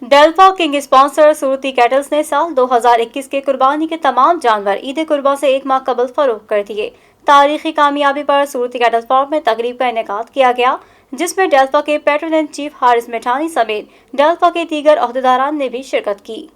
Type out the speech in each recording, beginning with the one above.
डेल्फा king sponsor Surti kettles ने साल 2021 के कुर्बानी के तमाम जानवर ईद कुर्बा से एक माह कबल फरोख्त कर दिए। तारीखी कामयाबी पर सूरती कैटल फार्म में तकरीब का इनेकाद किया गया, जिसमें डेल्फा के पैट्रन एंड चीफ हारिस मिठानी समेत डेल्फा के दीगर अहदेदारान ने भी शिरकत की।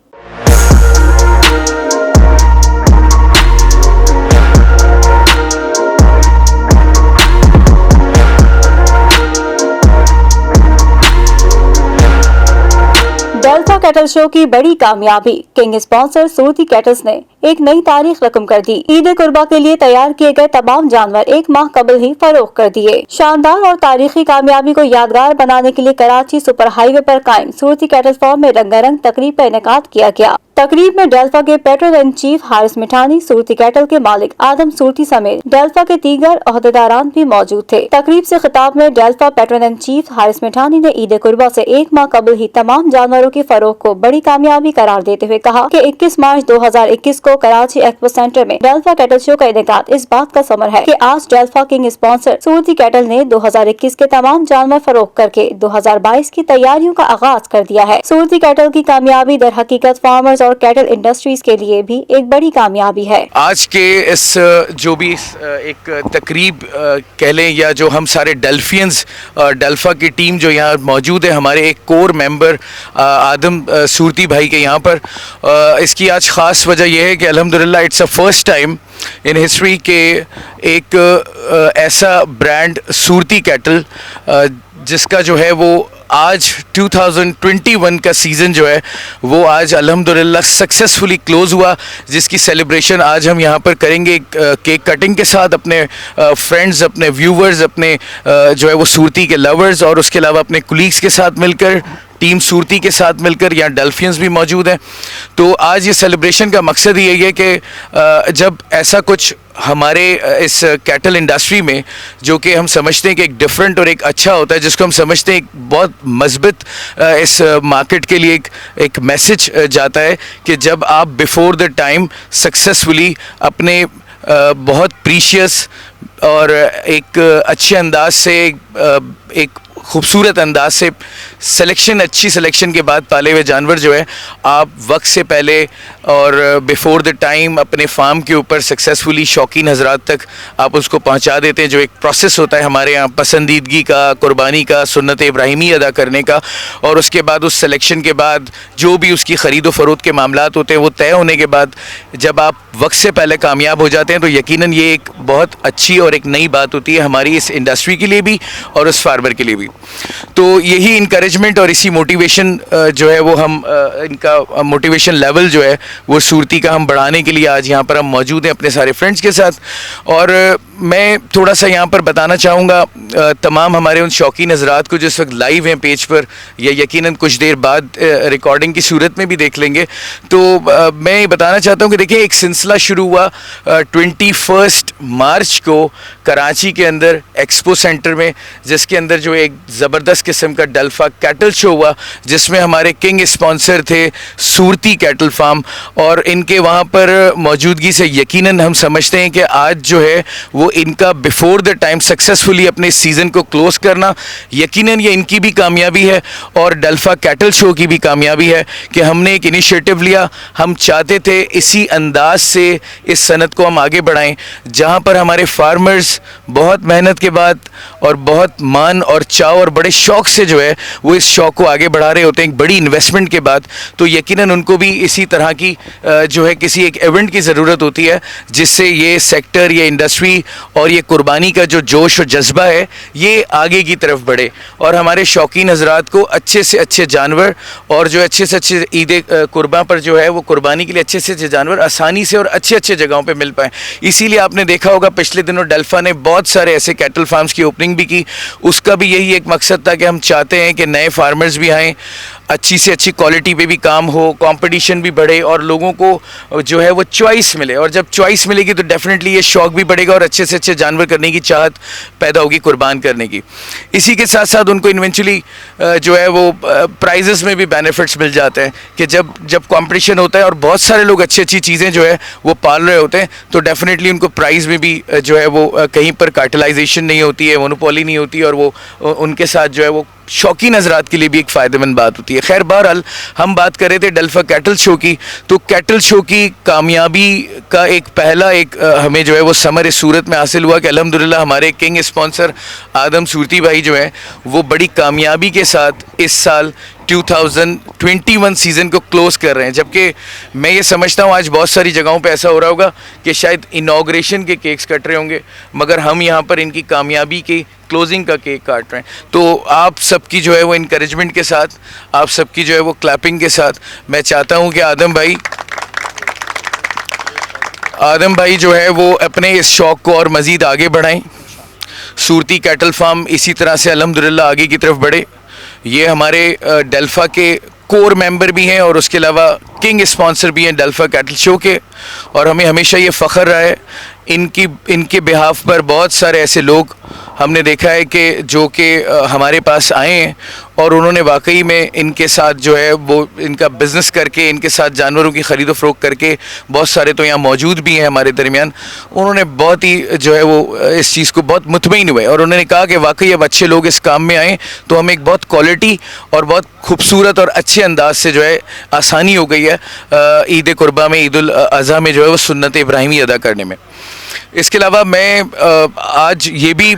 डेल्फा कैटल शो की बड़ी कामयाबी। किंग स्पॉन्सर सूरती कैटल्स ने एक नई तारीख रकम कर दी। ईद कुर्बा के लिए तैयार किए गए तमाम जानवर एक माह कबल ही फरोख्त कर दिए। शानदार और तारीखी कामयाबी को यादगार बनाने के लिए कराची सुपर हाईवे पर कायम सूरती कैटल फार्म में रंगारंग तकरीब का इनेकाद किया गया। तकरीब में डेल्फा के patron and chief Haris Mithani, Surti cattle के मालिक आदम सूरती समेत डेल्फा के दीगर अहदेदारान भी मौजूद थे। तकरीब से खिताब में डेल्फा पैट्रन एंड चीफ हारिस मिठानी ने ईद कुर्बा से एक माह कबल ही तमाम जानवरों की फरोख्त को बड़ी कामयाबी करार देते हुए कहा कि 21 मार्च 2021 को कराची एक्सपो सेंटर में डेल्फा कैटल शो का इनेकाद इस बात का समर है कि आज डेल्फा किंग स्पॉन्सर सूरती कैटल ने 2021 के तमाम जानवर फरोख्त करके 2022 की तैयारियों का आगाज कर दिया है। सूरती कैटल की कामयाबी दर हकीकत फार्मर्स और कैटल इंडस्ट्रीज के लिए भी एक बड़ी कामयाबी है। आज के इस जो भी एक तकरीब कह लें या जो हम सारे डेल्फियंस डेल्फा की टीम जो यहाँ मौजूद है, हमारे एक कोर मेंबर आदम सूरती भाई के यहाँ पर, इसकी आज ख़ास वजह यह है कि अल्हम्दुलिल्लाह it's a first time in history के एक ऐसा ब्रांड सूरती कैटल जिसका जो है वो आज 2021 का सीज़न जो है वो आज अल्हम्दुलिल्लाह सक्सेसफुली क्लोज़ हुआ, जिसकी सेलिब्रेशन आज हम यहाँ पर करेंगे केक कटिंग के साथ, अपने फ्रेंड्स, अपने व्यूवर्स, अपने जो है वो सूरती के लवर्स और उसके अलावा अपने कुलीग्स के साथ मिलकर, टीम सूरती के साथ मिलकर। यहाँ डेल्फियंस भी मौजूद हैं। तो आज ये सेलिब्रेशन का मकसद यही है कि जब ऐसा कुछ हमारे इस कैटल इंडस्ट्री में जो कि हम समझते हैं कि एक डिफरेंट और एक अच्छा होता है, जिसको हम समझते हैं एक बहुत मजबूत इस मार्केट के लिए एक मैसेज जाता है कि जब आप बिफोर द टाइम सक्सेसफुली अपने बहुत प्रीशियस और एक अच्छे अंदाज से एक खूबसूरत अंदाज से अच्छी सिलेक्शन के बाद पाले हुए जानवर जो है आप वक्त से पहले और बिफोर द टाइम अपने फार्म के ऊपर सक्सेसफुली शौकीन हजरात तक आप उसको पहुंचा देते हैं। जो एक प्रोसेस होता है हमारे यहाँ पसंदीदगी का, कुर्बानी का, सुन्नत इब्राहिमी अदा करने का, और उसके बाद उस सिलेक्शन के बाद जो भी उसकी ख़रीद व फ़रोख्त के मामलात होते हैं वो तय होने के बाद जब आप वक्त से पहले कामयाब हो जाते हैं तो यकीनन ये एक बहुत अच्छी और एक नई बात होती है हमारी इस इंडस्ट्री के लिए भी और उस फार्मर के लिए भी। तो यही इनकरेजमेंट और इसी मोटिवेशन जो है वो हम इनका मोटिवेशन लेवल जो है वो सूरती का हम बढ़ाने के लिए आज यहाँ पर हम मौजूद हैं अपने सारे फ्रेंड्स के साथ। और मैं थोड़ा सा यहाँ पर बताना चाहूँगा तमाम हमारे उन शौकीन हजरात को जिस वक्त लाइव हैं पेज पर या यकीनन कुछ देर बाद रिकॉर्डिंग की सूरत में भी देख लेंगे, तो मैं ये बताना चाहता हूँ कि देखिए एक सिलसिला शुरू हुआ 21 मार्च को कराची के अंदर एक्सपो सेंटर में, जिसके अंदर जो एक ज़बरदस्त किस्म का डेल्फा कैटल शो हुआ जिसमें हमारे किंग स्पॉन्सर थे सूरती कैटल फार्म, और इनके वहाँ पर मौजूदगी से यकीनन हम समझते हैं कि आज जो है वो इनका बिफोर द टाइम सक्सेसफुली अपने सीज़न को क्लोज़ करना यकीनन ये इनकी भी कामयाबी है और डेल्फा कैटल शो की भी कामयाबी है कि हमने एक इनिशिएटिव लिया। हम चाहते थे इसी अंदाज से इस सनत को हम आगे बढ़ाएं जहाँ पर हमारे फार्मर्स बहुत मेहनत के बाद और बहुत मान और चाव और बड़े शौक़ से जो है वो इस शौक़ को आगे बढ़ा रहे होते हैं एक बड़ी इन्वेस्टमेंट के बाद। तो यकीनन उनको भी इसी तरह की जो है किसी एक इवेंट की ज़रूरत होती है जिससे ये सेक्टर, ये इंडस्ट्री और ये कुर्बानी का जो जोश और जज्बा है ये आगे की तरफ बढ़े और हमारे शौकीन हजरात को अच्छे से अच्छे जानवर और जो अच्छे से अच्छे ईद कुर्बा पर जो है वो कुर्बानी के लिए अच्छे से अच्छे जानवर आसानी से और अच्छे अच्छे जगहों पे मिल पाएँ। इसीलिए आपने देखा होगा पिछले दिनों डेल्फा ने बहुत सारे ऐसे कैटल फार्म्स की ओपनिंग भी की। उसका भी यही एक मकसद था कि हम चाहते हैं कि नए फार्मर्स भी आएँ, अच्छी से अच्छी क्वालिटी पे भी काम हो, कंपटीशन भी बढ़े और लोगों को जो है वो चॉइस मिले, और जब चॉइस मिलेगी तो डेफिनेटली ये शौक़ भी बढ़ेगा और अच्छे से अच्छे जानवर करने की चाहत पैदा होगी कुर्बान करने की। इसी के साथ साथ उनको इवेंचुअली जो है वो प्राइजेस में भी बेनिफिट्स मिल जाते हैं कि जब कंपटीशन होता है और बहुत सारे लोग अच्छी अच्छी चीज़ें जो है वो पाल रहे होते हैं तो डेफिनेटली उनको प्राइस में भी जो है वो कहीं पर कार्टेलाइजेशन नहीं होती है, मोनोपोली नहीं होती और वो उनके साथ जो है वो शौकीन हजरात के लिए भी एक फ़ायदेमंद बात होती है। खैर बहरहाल हम बात कर रहे थे डेल्फा कैटल शो की, तो कैटल शो की कामयाबी का एक पहला हमें जो है वो समर इस सूरत में हासिल हुआ कि अल्हम्दुलिल्लाह हमारे किंग स्पॉन्सर आदम सूरती भाई जो हैं वो बड़ी कामयाबी के साथ इस साल 2021 सीज़न को क्लोज़ कर रहे हैं। जबकि मैं ये समझता हूँ आज बहुत सारी जगहों पे ऐसा हो रहा होगा कि शायद इनॉग्रेशन के केक्स कट रहे होंगे, मगर हम यहाँ पर इनकी कामयाबी की क्लोजिंग का केक काट रहे हैं। तो आप सबकी जो है वो इनकरेजमेंट के साथ, आप सबकी जो है वो क्लैपिंग के साथ मैं चाहता हूँ कि आदम भाई जो है वो अपने इस शौक़ को और मज़ीद आगे बढ़ाएं। सूरती कैटल फार्म इसी तरह से अल्हम्दुलिल्लाह आगे की तरफ बढ़े। ये हमारे डेल्फा के कोर मेंबर भी हैं और उसके अलावा किंग स्पॉन्सर भी हैं डेल्फा कैटल शो के, और हमें हमेशा ये फ़ख्र रहा है इनके बिहाफ पर बहुत सारे ऐसे लोग हमने देखा है कि जो कि हमारे पास आए हैं और उन्होंने वाकई में इनके साथ जो है वो इनका बिज़नेस करके, इनके साथ जानवरों की ख़रीदो फ़रोख्त करके, बहुत सारे तो यहाँ मौजूद भी हैं हमारे दरमियान, उन्होंने बहुत ही जो है वो इस चीज़ को बहुत मुतमईन हुए और उन्होंने कहा कि वाकई अब अच्छे लोग इस काम में आएँ तो हमें एक बहुत क्वालिटी और बहुत खूबसूरत और अच्छे अंदाज से जो है आसानी हो गई है ईद कुर्बा में, ईद उल अज़हा में जो है वो सुन्नत इब्राहिमी अदा करने में। इसके अलावा मैं आज ये भी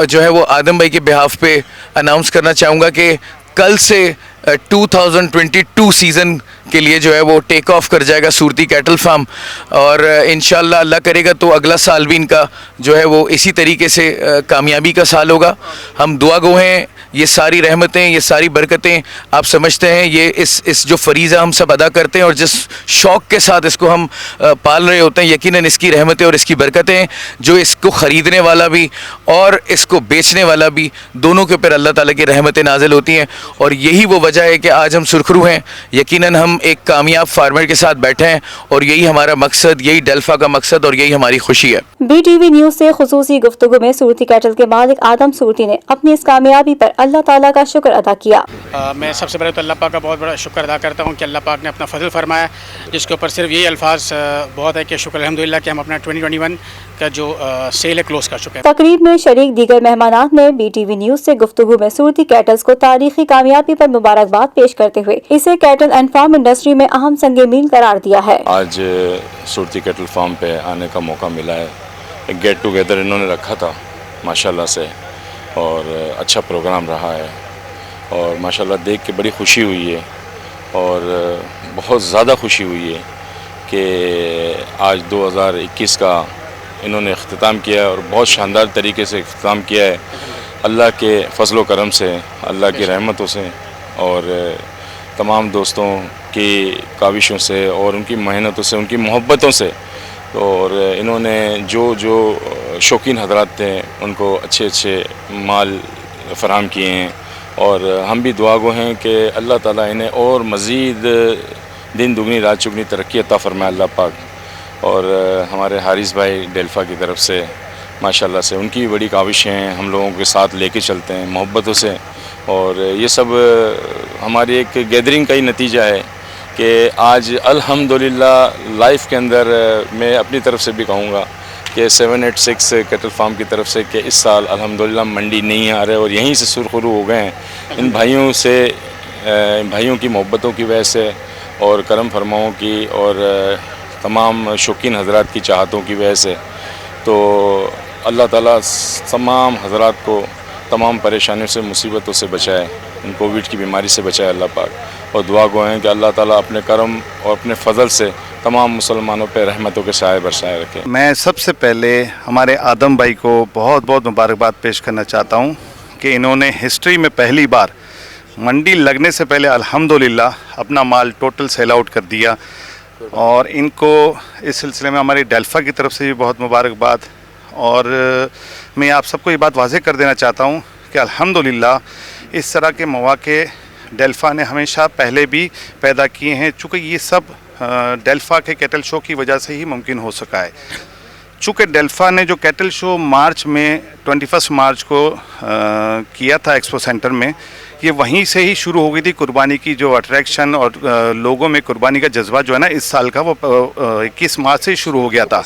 जो है वो आदम भाई के बिहाफ पे अनाउंस करना चाहूँगा कि कल से 2022 सीज़न के लिए जो है वो टेक ऑफ कर जाएगा सूरती कैटल फार्म, और इंशाल्लाह अल्लाह करेगा तो अगला साल भी इनका जो है वो इसी तरीके से कामयाबी का साल होगा। हम दुआ गो हैं, ये सारी रहमतें, ये सारी बरकतें आप समझते हैं, ये इस जो फरीज़ा हम सब अदा करते हैं और जिस शौक़ के साथ इसको हम पाल रहे होते हैं, यकीनन इसकी रहमतें और इसकी बरकतें जो इसको ख़रीदने वाला भी और इसको बेचने वाला भी दोनों के ऊपर अल्लाह ताला की रहमतें नाजिल होती हैं। और यही वो वजह है कि आज हम सुरखरू हैं, यकीनन हम एक कामयाब फार्मर के साथ बैठे हैं और यही हमारा मकसद, यही डेल्फा का मकसद और यही हमारी खुशी है। BTV न्यूज़ से खुसूसी गुफ्तगू में सूरती कैटल के मालिक आदम सूरती ने अपनी इस कामयाबी पर अल्लाह ताला का शुक्र अदा किया। मैं सबसे पहले तो अल्लाह पाक का बहुत बड़ा शुक्र अदा करता हूँ कि अल्लाह पाक ने अपना फजल फरमाया, जिसके ऊपर सिर्फ यही अल्फाज बहुत है कि शुक्र अल्हम्दुलिल्लाह कि हम अपना 2021 का जो सेल है क्लोज कर चुके हैं। तकरीब में शरीक दीगर मेहमानात ने BTV न्यूज़ से गुफ्तगू में सूरती कैटल्स को तारीखी कामयाबी पर मुबारकबाद पेश करते हुए इसे कैटल एंड फार्म इंडस्ट्री में अहम संगे मील करार दिया है। आज सूरती कैटल फार्म पे आने का मौका मिला है, एक गेट टुगेदर इन्होंने रखा था माशाल्लाह से, और अच्छा प्रोग्राम रहा है और माशाल्लाह देख के बड़ी खुशी हुई है और बहुत ज़्यादा खुशी हुई है कि आज 2021 का इन्होंने अख्तिताम किया है और बहुत शानदार तरीके से अख्तिताम किया है, अल्लाह के फजल व करम से, अल्लाह की रहमतों से और तमाम दोस्तों की काविशों से और उनकी मेहनतों से, उनकी मोहब्बतों से। और इन्होंने जो शौकीन हजरात थे उनको अच्छे माल फराहम किए हैं और हम भी दुआ गो हैं कि अल्लाह ताला इन्हें और मज़ीद दिन दुगनी रात चुगनी तरक्की अता फरमाए अल्लाह पाक। और हमारे हारिस भाई डेल्फा की तरफ से माशाल्लाह से उनकी भी बड़ी काविशें हैं, हम लोगों के साथ लेके चलते हैं मोहब्बतों से, और ये सब हमारी एक गैदरिंग का ही नतीजा है कि आज अल्हम्दुलिल्लाह लाइफ के अंदर मैं अपनी तरफ से भी कहूँगा कि 786 कैटल फार्म की तरफ से कि इस साल अल्हम्दुलिल्लाह मंडी नहीं आ रहे और यहीं से सुरखरू हो गए हैं इन भाइयों से, भाइयों की मोहब्बतों की वजह से और करम फरमाओं की और तमाम शौकीन हजरात की चाहतों की वजह से। तो अल्लाह ताला तमाम हजरात को तमाम परेशानियों से, मुसीबतों से बचाए, इन कोविड की बीमारी से बचाए अल्लाह पाक, और दुआ गो हैं कि अल्लाह ताला अपने करम और अपने फ़ज़ल से तमाम मुसलमानों पर रहमतों के साए बरसाए रखे। मैं सबसे पहले हमारे आदम भाई को बहुत बहुत मुबारकबाद पेश करना चाहता हूँ कि इन्होंने हिस्ट्री में पहली बार मंडी लगने से पहले अल्हम्दुलिल्लाह अपना माल टोटल सेल आउट कर दिया, और इनको इस सिलसिले में हमारी डेल्फा की तरफ से भी बहुत मुबारकबाद। और मैं आप सबको ये बात वाज़ेह कर देना चाहता हूँ कि अल्हम्दुलिल्लाह इस तरह के मौक़े डेल्फा ने हमेशा पहले भी पैदा किए हैं, चूँकि ये सब डेल्फा के कैटल शो की वजह से ही मुमकिन हो सका है। चूँकि डेल्फा ने जो कैटल शो मार्च में 21 मार्च को किया था एक्सपो सेंटर में, ये वहीं से ही शुरू हो गई थी कुर्बानी की जो अट्रैक्शन, और लोगों में कुर्बानी का जज्बा जो है ना इस साल का वो 21 मार्च से ही शुरू हो गया था।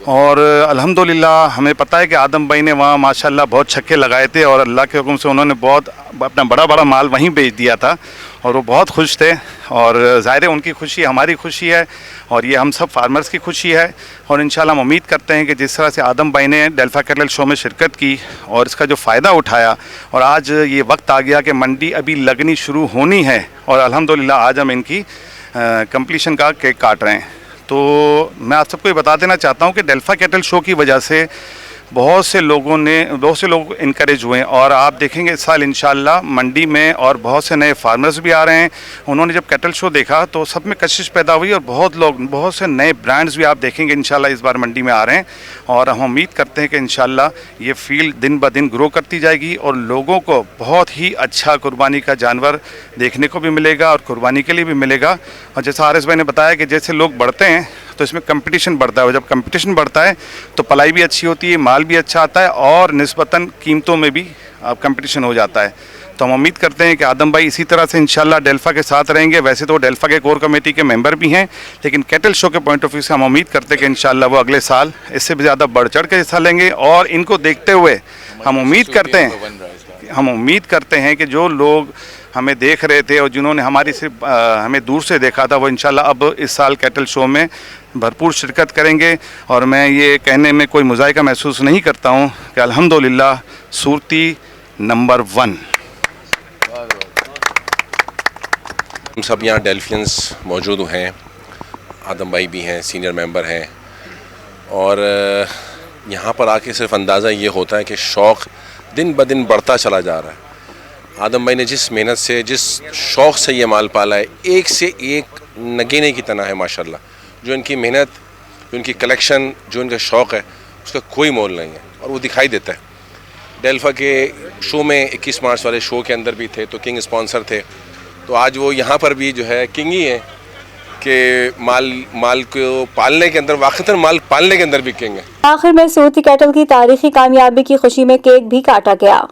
और अल्हम्दुलिल्लाह हमें पता है कि आदम भाई ने वहाँ माशाल्लाह बहुत छक्के लगाए थे और अल्लाह के हुक्म से उन्होंने बहुत अपना बड़ा बड़ा माल वहीं बेच दिया था और वो बहुत खुश थे। और ज़ाहिर है उनकी खुशी हमारी खुशी है और ये हम सब फार्मर्स की खुशी है। और इंशाल्लाह हम उम्मीद करते हैं कि जिस तरह से आदम भाई ने डेल्फा कैटल शो में शिरकत की और इसका जो फ़ायदा उठाया और आज ये वक्त आ गया कि मंडी अभी लगनी शुरू होनी है और अल्हम्दुलिल्लाह आज हम इनकी कंप्लीशन का केक काट रहे हैं। तो मैं आप सबको ये बता देना चाहता हूँ कि डेल्फा कैटल शो की वजह से बहुत से लोग इनकरेज हुए और आप देखेंगे इस साल इंशाल्लाह मंडी में और बहुत से नए फार्मर्स भी आ रहे हैं। उन्होंने जब कैटल शो देखा तो सब में कशिश पैदा हुई और बहुत से नए ब्रांड्स भी आप देखेंगे इंशाल्लाह इस बार मंडी में आ रहे हैं। और हम उम्मीद करते हैं कि इंशाल्लाह ये फील्ड दिन ब दिन ग्रो करती जाएगी और लोगों को बहुत ही अच्छा कुर्बानी का जानवर देखने को भी मिलेगा और कुर्बानी के लिए भी मिलेगा। और जैसा आर एस भाई ने बताया कि जैसे लोग बढ़ते हैं तो इसमें कंपटीशन बढ़ता है और जब कंपटीशन बढ़ता है तो पलाई भी अच्छी होती है, माल भी अच्छा आता है और निस्बतन कीमतों में भी कंपटीशन हो जाता है। तो हम उम्मीद करते हैं कि आदम भाई इसी तरह से इंशाल्लाह डेल्फा के साथ रहेंगे। वैसे तो डेल्फा के कोर कमेटी के मेंबर भी हैं, लेकिन कैटल शो के पॉइंट ऑफ व्यू से हम उम्मीद करते हैं कि इंशाल्लाह वो अगले साल इससे भी ज़्यादा बढ़ चढ़ के हिस्सा लेंगे। और इनको देखते हुए हम उम्मीद करते हैं कि जो लोग हमें देख रहे थे और जिन्होंने हमें दूर से देखा था वो इंशाल्लाह अब इस साल कैटल शो में भरपूर शिरकत करेंगे। और मैं ये कहने में कोई मुज़ायका महसूस नहीं करता हूँ कि अल्हम्दुलिल्लाह सूरती नंबर 1। हम सब यहाँ डेल्फियंस मौजूद हैं, आदम भाई भी हैं, सीनियर मेंबर हैं और यहाँ पर आके सिर्फ अंदाज़ा ये होता है कि शौक़ दिन ब दिन बढ़ता चला जा रहा है। आदम भाई ने जिस मेहनत से, जिस शौक़ से ये माल पाला है, एक से एक नगीने की तरह है माशाल्लाह। जो इनकी मेहनत, जो इनकी कलेक्शन, जो इनका शौक़ है, उसका कोई मोल नहीं है और वो दिखाई देता है। डेल्फा के शो में 21 मार्च वाले शो के अंदर भी थे तो किंग स्पॉन्सर थे, तो आज वो यहाँ पर भी जो है किंग ही है कि माल को पालने के अंदर, वाक़तन माल पालने के अंदर भी किंग है। आखिर में सूरती कैटल की तारीखी कामयाबी की खुशी में केक भी काटा गया।